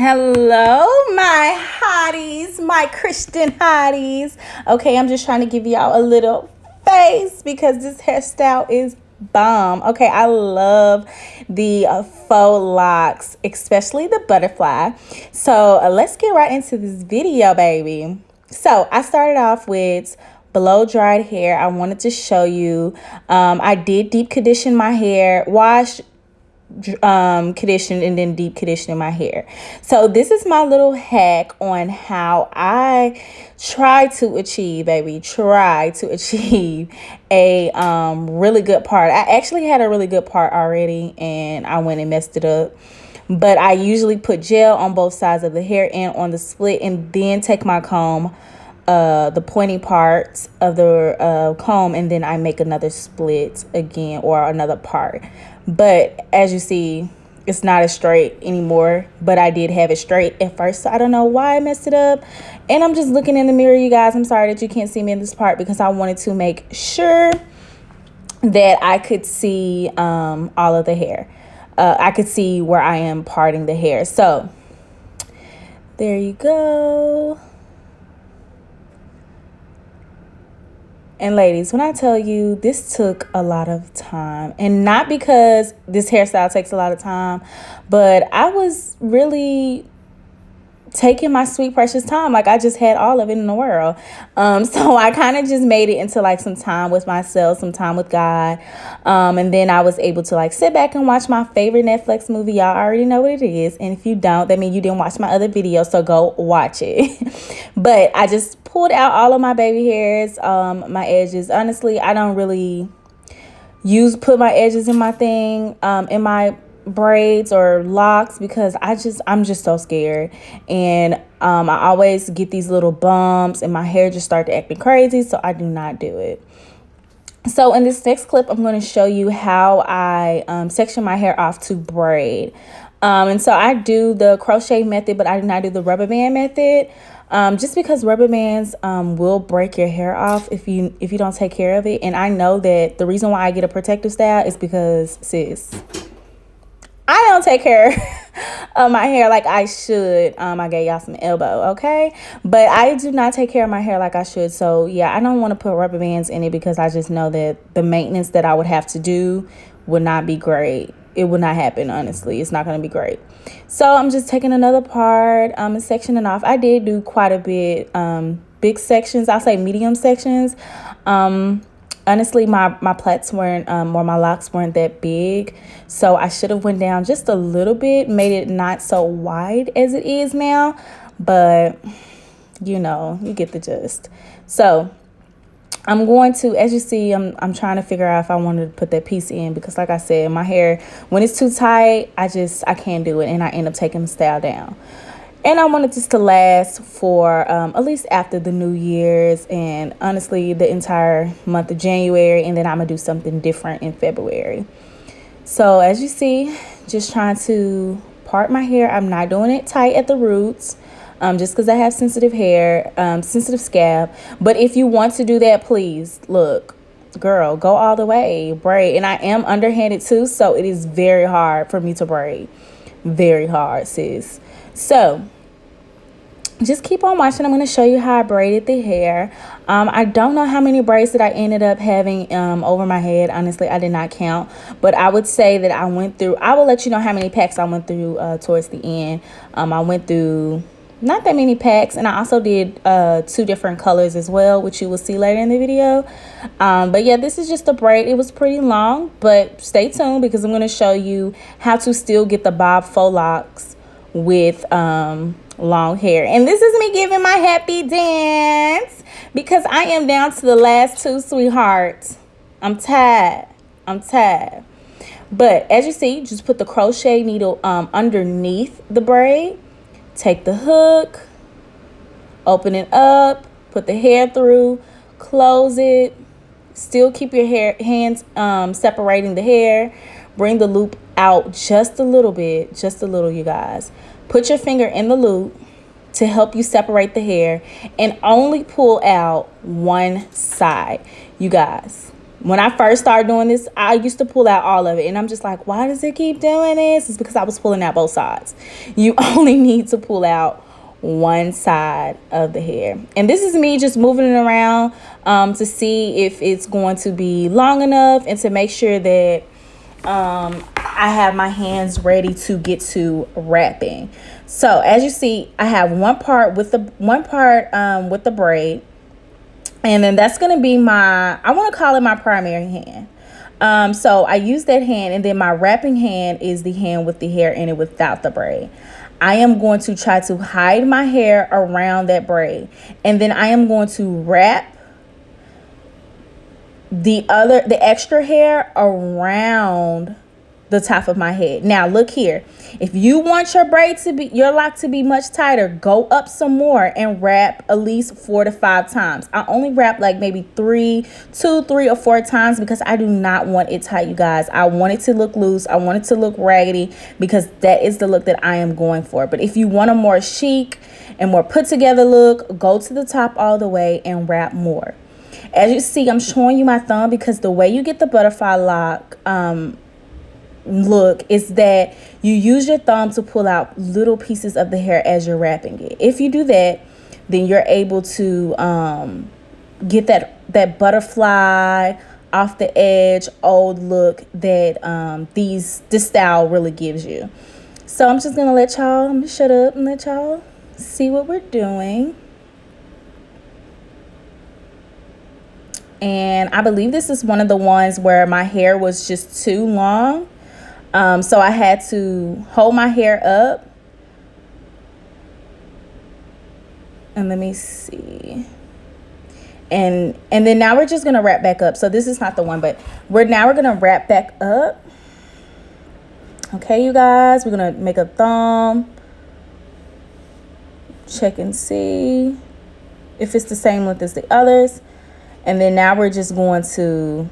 Hello, my hotties, my Christian hotties. Okay, I'm just trying to give y'all a little face because this hairstyle is bomb. Okay, I love the faux locks, especially the butterfly. So let's get right into this video, baby. So I started off with blow dried hair. I wanted to show you. I did deep condition my hair, wash, condition, and then deep conditioning my hair. So this is my little hack on how I try to achieve a really good part. I actually had a really good part already and I went and messed it up. But I usually put gel on both sides of the hair and on the split, and then take my comb, the pointy parts of the comb, and then I make another split again, or another part. But as you see, it's not as straight anymore, but I did have it straight at first, so I don't know why I messed it up. And I'm just looking in the mirror, you guys. I'm sorry that you can't see me in this part because I wanted to make sure that I could see all of the hair. I could see where I am parting the hair. So there you go. And ladies, when I tell you, this took a lot of time, and not because this hairstyle takes a lot of time, but I was really taking my sweet precious time. Like, I just had all of it in the world. So I kind of just made it into like some time with myself, some time with God. And then I was able to like sit back and watch my favorite Netflix movie. Y'all already know what it is. And if you don't, that means you didn't watch my other video. So go watch it. But I just pulled out all of my baby hairs, my edges. Honestly, I don't really put my edges in my thing, in my braids or locks, because I'm just so scared. And I always get these little bumps and my hair just start to acting crazy, so I do not do it. So in this next clip, I'm going to show you how I section my hair off to braid. And so I do the crochet method, but I do not do the rubber band method. Just because rubber bands will break your hair off if you don't take care of it. And I know that the reason why I get a protective style is because, sis, I don't take care of my hair like I should. I gave y'all some elbow, okay? But I do not take care of my hair like I should. So yeah, I don't want to put rubber bands in it because I just know that the maintenance that I would have to do would not be great. It would not happen, honestly. It's not going to be great. So I'm just taking another part and sectioning off. I did do quite a bit, big sections. I'll say medium sections. Honestly, my plaits weren't, or my locks weren't that big. So I should have went down just a little bit, made it not so wide as it is now. But, you know, you get the gist. So I'm going to, as you see, I'm trying to figure out if I wanted to put that piece in, because like I said, my hair, when it's too tight, I can't do it, and I end up taking the style down. And I wanted this to last for at least after the New Year's, and honestly the entire month of January, and then I'm gonna do something different in February. So as you see, just trying to part my hair. I'm not doing it tight at the roots. Just because I have sensitive hair, sensitive scalp. But if you want to do that, please, look, girl, go all the way, braid. And I am underhanded too, so it is very hard for me to braid. Very hard, sis. So just keep on watching. I'm going to show you how I braided the hair. I don't know how many braids that I ended up having over my head. Honestly, I did not count. But I would say that I will let you know how many packs I went through towards the end. I went through not that many packs, and I also did 2 different colors as well, which you will see later in the video. But yeah, this is just a braid. It was pretty long, but stay tuned because I'm going to show you how to still get the bob faux locks with long hair. And this is me giving my happy dance because I am down to the last 2, sweethearts. I'm tired. But as you see, just put the crochet needle underneath the braid. Take the hook, open it up, put the hair through, close it, still keep your hands separating the hair. Bring the loop out just a little bit, you guys. Put your finger in the loop to help you separate the hair, and only pull out one side, you guys. When I first started doing this, I used to pull out all of it. And I'm just like, why does it keep doing this? It's because I was pulling out both sides. You only need to pull out one side of the hair. And this is me just moving it around to see if it's going to be long enough and to make sure that I have my hands ready to get to wrapping. So as you see, I have one part with the braid. And then that's going to be I want to call it my primary hand. So I use that hand, and then my wrapping hand is the hand with the hair in it without the braid. I am going to try to hide my hair around that braid. And then I am going to wrap the extra hair around the top of my head. Now look here. If you want your lock to be much tighter, go up some more and wrap at least 4 to 5 times. I only wrap like maybe 3 or 4 times because I do not want it tight, you guys. I want it to look loose. I want it to look raggedy because that is the look that I am going for. But if you want a more chic and more put together look, go to the top all the way and wrap more. As you see, I'm showing you my thumb because the way you get the butterfly lock look is that you use your thumb to pull out little pieces of the hair as you're wrapping it. If you do that, then you're able to get that butterfly off the edge old look that this style really gives you. So I'm just gonna shut up and let y'all see what we're doing. And I believe this is one of the ones where my hair was just too long. So I had to hold my hair up. And let me see. And then now we're just going to wrap back up. So this is not the one, but we're going to wrap back up. Okay, you guys, we're going to make a thumb. Check and see if it's the same length as the others. And then now we're just going to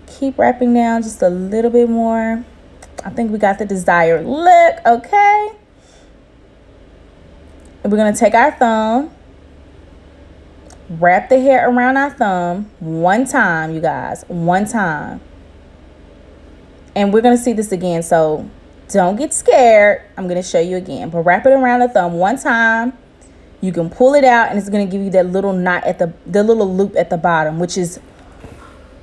keep wrapping down just a little bit more. I think we got the desired look. Okay. And we're going to take our thumb, wrap the hair around our thumb one time, you guys, one time. And we're going to see this again. So don't get scared. I'm going to show you again, but wrap it around the thumb one time. You can pull it out and it's going to give you that little knot at the little loop at the bottom, which is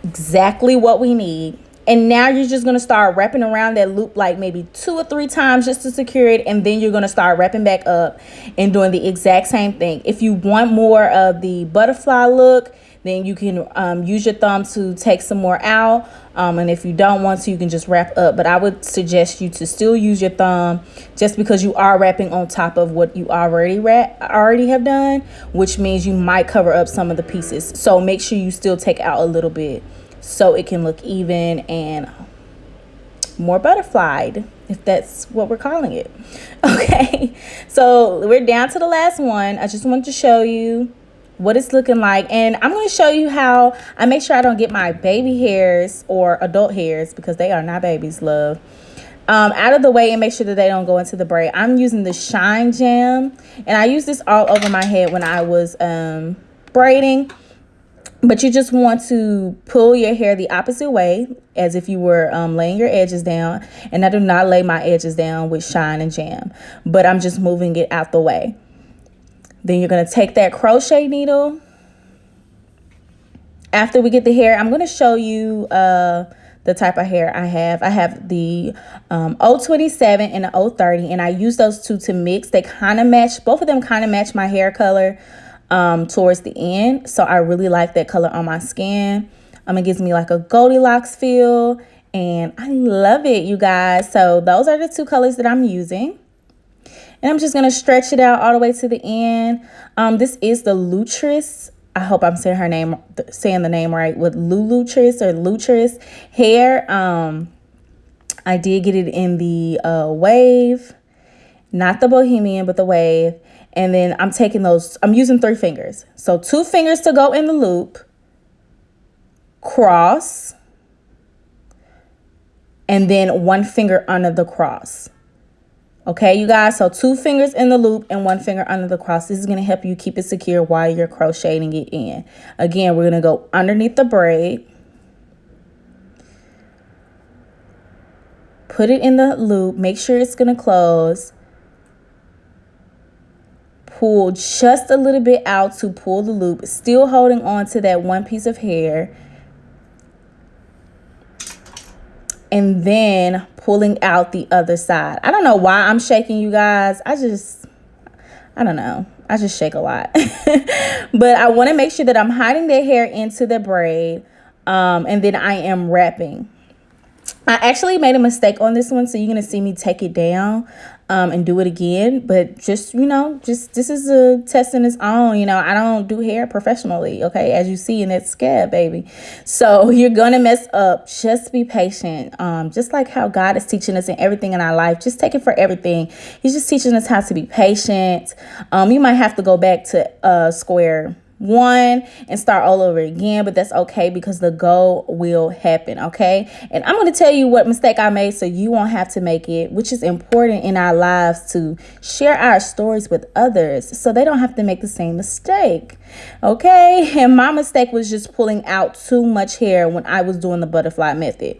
exactly what we need. And now you're just going to start wrapping around that loop like maybe 2 or 3 times just to secure it. And then you're going to start wrapping back up and doing the exact same thing. If you want more of the butterfly look, then you can use your thumb to take some more out. And if you don't want to, you can just wrap up. But I would suggest you to still use your thumb just because you are wrapping on top of what you already have done, which means you might cover up some of the pieces. So make sure you still take out a little bit so it can look even and more butterflied, if that's what we're calling it. Okay, so we're down to the last one. I just wanted to show you what it's looking like, and I'm going to show you how I make sure I don't get my baby hairs or adult hairs, because they are not babies, love, out of the way, and make sure that they don't go into the braid. I'm using the Shine Jam, and I use this all over my head when I was braiding. But you just want to pull your hair the opposite way, as if you were laying your edges down. And I do not lay my edges down with Shine and Jam, but I'm just moving it out the way. Then you're going to take that crochet needle. After we get the hair, I'm going to show you the type of hair I have. I have the 027 and the 030, and I use those two to mix. They kind of match, both of them kind of match my hair color towards the end. So I really like that color on my skin. It gives me like a Goldilocks feel, and I love it, you guys. So those are the two colors that I'm using. And I'm just going to stretch it out all the way to the end. This is the Lultress. I hope I'm saying the name right, with Lultress hair. I did get it in the wave, not the Bohemian, but the wave. And then I'm using 3 fingers. So 2 fingers to go in the loop, cross, and then 1 finger under the cross. Okay, you guys, so 2 fingers in the loop and 1 finger under the cross. This is going to help you keep it secure while you're crocheting it in. Again, we're going to go underneath the braid. Put it in the loop. Make sure it's going to close. Pull just a little bit out to pull the loop. Still holding on to that one piece of hair. And then pulling out the other side. I don't know why I'm shaking, you guys. I don't know. I just shake a lot. But I want to make sure that I'm hiding the hair into the braid. And then I am wrapping. I actually made a mistake on this one, so you're going to see me take it down and do it again. But just, this is a test in its own. I don't do hair professionally, okay, as you see in that scab, baby. So you're going to mess up. Just be patient. Just like how God is teaching us in everything in our life. Just take it for everything. He's just teaching us how to be patient. You might have to go back to square one and start all over again, but that's okay because the goal will happen. Okay, and I'm going to tell you what mistake I made so you won't have to make it, which is important in our lives, to share our stories with others so they don't have to make the same mistake. Okay, and my mistake was just pulling out too much hair when I was doing the butterfly method.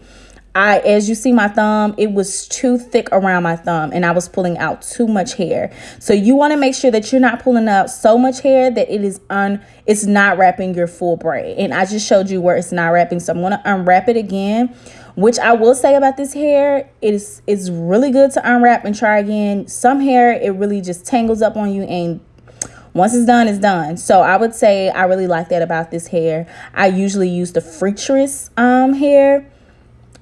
As you see my thumb, it was too thick around my thumb and I was pulling out too much hair. So you want to make sure that you're not pulling out so much hair that it's not wrapping your full braid. And I just showed you where it's not wrapping. So I'm going to unwrap it again, which I will say about this hair, it's really good to unwrap and try again. Some hair, it really just tangles up on you, and once it's done, it's done. So I would say I really like that about this hair. I usually use the Lultress hair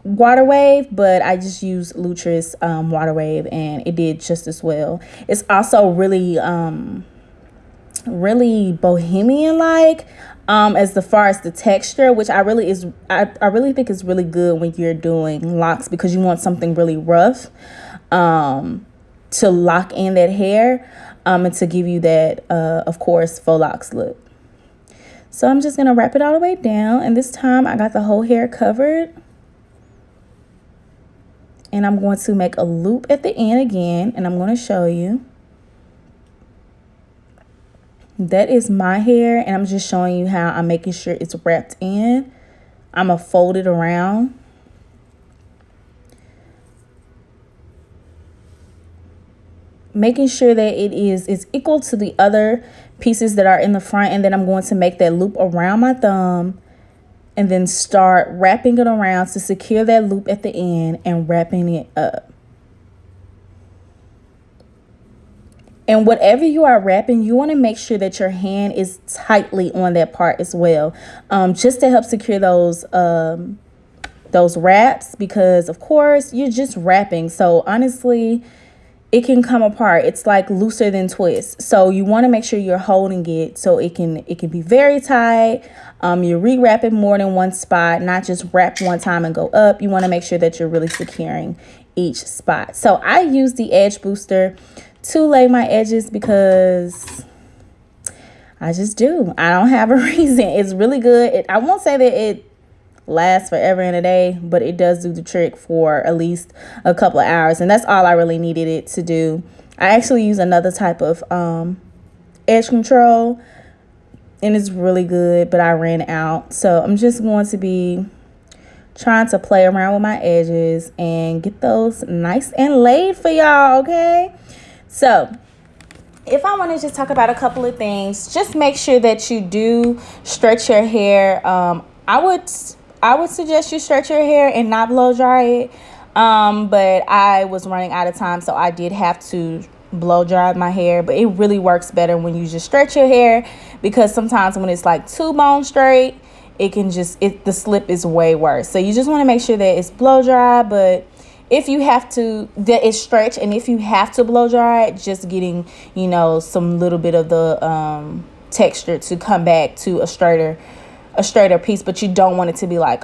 Water Wave, but I just use Lultress Water Wave, and it did just as well. It's also really bohemian like as far as the texture, which I really think is really good when you're doing locks, because you want something really rough to lock in that hair and to give you that of course faux locks look. So I'm just gonna wrap it all the way down, and this time I got the whole hair covered. And I'm going to make a loop at the end again, and I'm going to show you. That is my hair, and I'm just showing you how I'm making sure it's wrapped in. I'm going to fold it around. Making sure that it's equal to the other pieces that are in the front, and then I'm going to make that loop around my thumb. And then start wrapping it around to secure that loop at the end and wrapping it up. And whatever you are wrapping, you want to make sure that your hand is tightly on that part as well, just to help secure those wraps, because of course you're just wrapping. So honestly, it can come apart. It's like looser than twist. So you want to make sure you're holding it so it can be very tight. You're rewrapping more than one spot, not just wrap one time and go up. You want to make sure that you're really securing each spot. So I use the edge booster to lay my edges because I just do. I don't have a reason. It's really good. I won't say that it lasts forever and a day, but it does do the trick for at least a couple of hours, and that's all I really needed it to do. I actually use another type of edge control, and it's really good, but I ran out. So I'm just going to be trying to play around with my edges and get those nice and laid for y'all, okay? So if I want to just talk about a couple of things, just make sure that you do stretch your hair. I would suggest you stretch your hair and not blow dry it. But I was running out of time, so I did have to blow dry my hair. But it really works better when you just stretch your hair, because sometimes when it's like too bone straight, the slip is way worse. So you just want to make sure that it's blow dry. But if you have to, that it's stretch, and if you have to blow dry it, just getting some little bit of the texture to come back to a straighter piece, but you don't want it to be like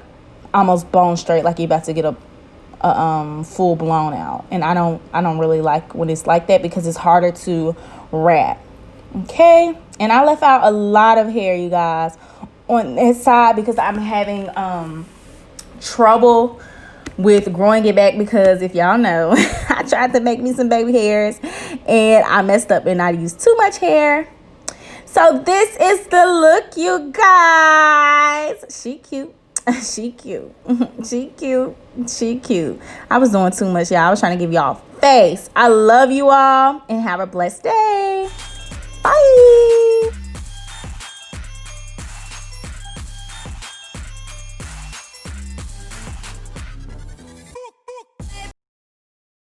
almost bone straight, like you're about to get a full blown out. And I don't really like when it's like that, because it's harder to wrap. Okay, and I left out a lot of hair, you guys, on this side, because I'm having trouble with growing it back, because if y'all know, I tried to make me some baby hairs and I messed up and I used too much hair. So this is the look, you guys. She cute. She cute. She cute. She cute. I was doing too much, y'all. I was trying to give y'all face. I love you all and have a blessed day.